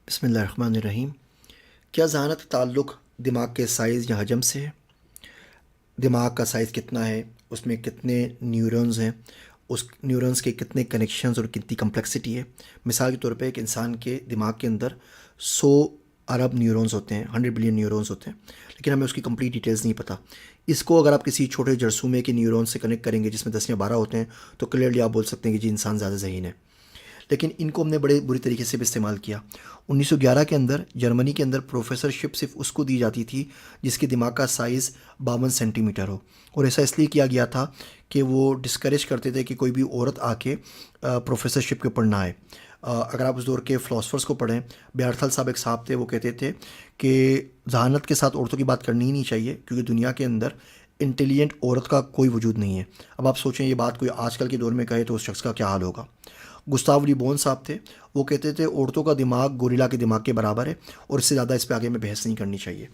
बिस्मिल्लाहिर्रहमानिर्रहीम। क्या ज़हानत का ताल्लुक़ दिमाग के साइज़ या हजम से है? दिमाग का साइज़ कितना है, उसमें कितने न्यूरॉन्स हैं, उस न्यूरॉन्स के कितने कनेक्शंस और कितनी कम्प्लेक्सिटी है। मिसाल के तौर पे एक इंसान के दिमाग के अंदर 100 अरब न्यूरॉन्स होते हैं, 100 बिलियन न्यूरॉन्स होते हैं, लेकिन हमें उसकी कंप्लीट डिटेल्स नहीं पता। इसको अगर आप किसी छोटे जरसूमे के न्यूरॉन से कनेक्ट करेंगे जिसमें 10 या 12 होते हैं, तो क्लियरली आप बोल सकते हैं कि जी इंसान ज़्यादा ज़हीन है। लेकिन इनको हमने बड़े बुरी तरीके से भी इस्तेमाल किया। 1911 के अंदर जर्मनी के अंदर प्रोफेसरशिप सिर्फ उसको दी जाती थी जिसके दिमाग का साइज़ 52 सेंटीमीटर हो, और ऐसा इसलिए किया गया था कि वो डिस्करेज करते थे कि कोई भी औरत आके प्रोफेसरशिप के ऊपर ना आए। अगर आप उस दौर के फ़िलासफ़र्स को पढ़ें, बेअर्थल साहब एक साहब थे, वो कहते थे कि जहानत के साथ औरतों की बात करनी ही नहीं चाहिए क्योंकि दुनिया के अंदर इंटेलिजेंट औरत का कोई वजूद नहीं है। अब आप सोचें ये बात कोई आजकल के दौर में कहे तो उस शख्स का क्या हाल होगा। गुस्ताव ली बोन साहब थे, वो कहते थे औरतों का दिमाग गोरिल्ला के दिमाग के बराबर है और इससे ज़्यादा इस पे आगे में बहस नहीं करनी चाहिए।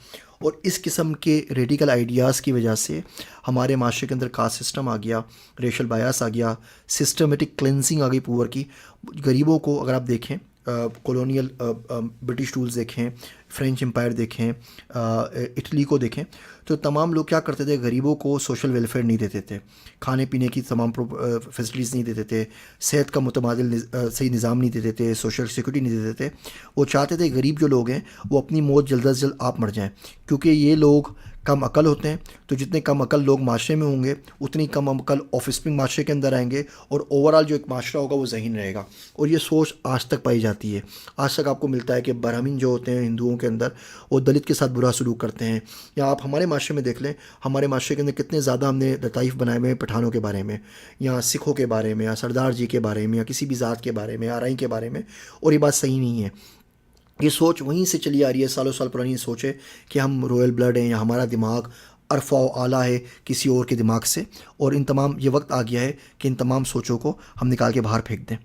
और इस किस्म के रेडिकल आइडियाज़ की वजह से हमारे माशरे के अंदर कास्ट सिस्टम आ गया, रेशल बायस आ गया, सिस्टमेटिक क्लेंसिंग आ गई पुअर की। गरीबों को अगर आप देखें, कॉलोनियल ब्रिटिश रूल्स देखें, फ्रेंच एम्पायर देखें, इटली को देखें, तो तमाम लोग क्या करते थे, गरीबों को सोशल वेलफेयर नहीं देते थे, खाने पीने की तमाम फैसिलिटीज़ नहीं देते थे, सेहत का मुतमादिल सही निज़ाम नहीं देते थे, सोशल सिक्योरिटी नहीं देते थे। वो चाहते थे गरीब जो लोग हैं वो अपनी मौत जल्द अज जल्द आप मर जाएँ, क्योंकि ये लोग कम अकल होते हैं। तो जितने कम अकल लोग माशरे में होंगे उतनी कम अकल ऑफस्प्रिंग माशरे के अंदर आएंगे और ओवरऑल जो एक माशरा होगा वो ज़हीन रहेगा। और ये सोच आज तक पाई जाती है। आज तक आपको मिलता है कि ब्राह्मण जो होते हैं हिंदुओं के अंदर, वो दलित के साथ बुरा सलूक करते हैं। या आप हमारे माशरे में देख लें, हमारे माशरे के अंदर कितने ज़्यादा हमने लताइफ़ बनाए हुए हैं पठानों के बारे में, या सिखों के बारे में, या सरदार जी के बारे में, या किसी भी ज़ात के बारे में, आरई के बारे में। और ये बात सही नहीं है। ये सोच वहीं से चली आ रही है, सालों साल पुरानी सोच है कि हम रॉयल ब्लड हैं या हमारा दिमाग अरफा व आला है किसी और के दिमाग से। और इन तमाम ये वक्त आ गया है कि इन तमाम सोचों को हम निकाल के बाहर फेंक दें।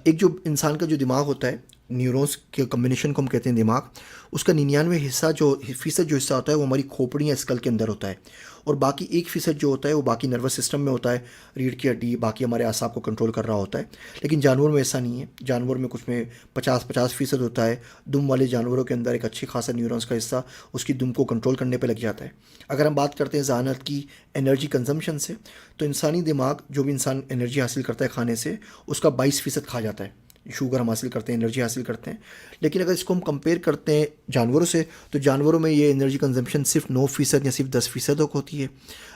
एक जो इंसान का जो दिमाग होता है, न्यूरॉन्स के कम्बिनेशन को हम कहते हैं दिमाग, उसका 99 हिस्सा जो फ़ीसद जो हिस्सा होता है वो हमारी खोपड़ी या स्कल के अंदर होता है, और बाकी 1% जो होता है वो बाकी नर्वस सिस्टम में होता है, रीढ़ की हड्डी, बाकी हमारे असाब को कंट्रोल कर रहा होता है। लेकिन जानवर में ऐसा नहीं है। जानवर में कुछ में 50-50% होता है। दुम वाले जानवरों के अंदर एक अच्छी खासा न्यूरॉन्स का हिस्सा उसकी दुम को कंट्रोल करने पे लग जाता है। अगर हम बात करते हैं ज़हानत की एनर्जी कंजम्पशन से, तो इंसानी दिमाग, जो भी इंसान एनर्जी हासिल करता है खाने से, उसका 22% खा जाता है। शुगर हम हासिल करते हैं, एनर्जी हासिल करते हैं। लेकिन अगर इसको हम कंपेयर करते हैं जानवरों से, तो जानवरों में ये एनर्जी कंजम्पशन सिर्फ 9% या सिर्फ 10% होती है।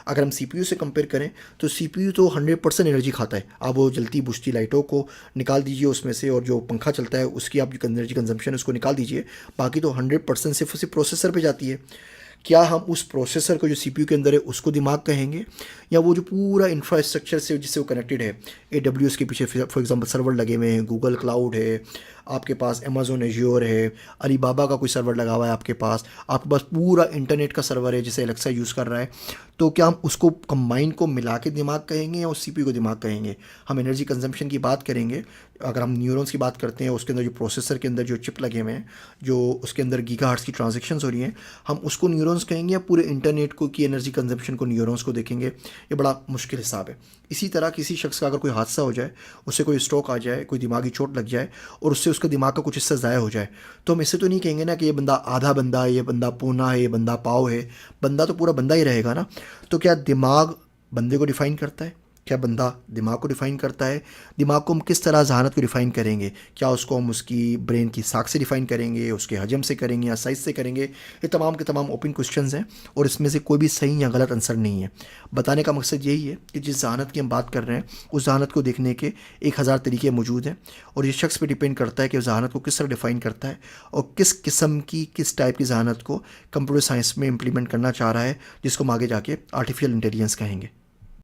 अगर हम सीपीयू से कंपेयर करें तो सीपीयू तो 100% एनर्जी खाता है। आप वो जलती बुझती लाइटों को निकाल दीजिए उसमें से, और जो पंखा चलता है उसकी आप जो एनर्जी कंजम्पशन है उसको निकाल दीजिए, बाकी तो 100% सिर्फ प्रोसेसर पे जाती है। क्या हम उस प्रोसेसर को जो सीपीयू के अंदर है उसको दिमाग कहेंगे, या वो जो पूरा इंफ्रास्ट्रक्चर से जिससे वो कनेक्टेड है, AWS के पीछे फॉर एग्जांपल सर्वर लगे हुए हैं, गूगल क्लाउड है, आपके पास अमेजोन एज्योर है, अलीबाबा का कोई सर्वर लगा हुआ है आपके पास पूरा इंटरनेट का सर्वर है जिसे एलेक्सा यूज़ कर रहा है, तो क्या हम उसको कंबाइन को मिला के दिमाग कहेंगे या उस सीपीयू को दिमाग कहेंगे? हम एनर्जी कंजम्पशन की बात करेंगे, अगर हम न्यूरॉन्स की बात करते हैं, उसके अंदर जो प्रोसेसर के अंदर जो चिप लगे हुए हैं, जो उसके अंदर गीगाहर्ट्ज़ की ट्रांजैक्शंस हो रही हैं, हम उसको न्यूरॉन्स कहेंगे या पूरे इंटरनेट को की एनर्जी कंजम्पशन को न्यूरॉन्स को देखेंगे? ये बड़ा मुश्किल हिसाब है। इसी तरह किसी शख्स का अगर कोई हादसा हो जाए, उससे कोई स्ट्रोक आ जाए, कोई दिमागी चोट लग जाए और उससे उसका दिमाग का कुछ हिस्सा ज़ाया हो जाए, तो हम इससे तो नहीं कहेंगे ना कि ये बंदा आधा बंदा है, ये बंदा पौना है, ये बंदा पाव है। बंदा तो पूरा बंदा ही रहेगा ना। तो क्या दिमाग बंदे को डिफ़ाइन करता है? क्या बंदा दिमाग को डिफ़ाइन करता है? दिमाग को हम किस तरह जहानत को डिफ़ाइन करेंगे? क्या उसको हम उसकी ब्रेन की साख से डिफ़ाइन करेंगे, उसके हजम से करेंगे, या साइज़ से करेंगे? ये तमाम के तमाम ओपन क्वेश्चंस हैं और इसमें से कोई भी सही या गलत आंसर नहीं है। बताने का मकसद यही है कि जिस जहानत की हम बात कर रहे हैं उस जहानत को देखने के 1000 तरीके मौजूद हैं, और ये शख्स पर डिपेंड करता है कि उस जहानत को किस तरह डिफ़ाइन करता है और किस किस्म की, किस टाइप की जहानत को कंप्यूटर साइंस में इम्प्लीमेंट करना चाह रहा है, जिसको हम आगे जाके आर्टिफिशियल इंटेलिजेंस कहेंगे।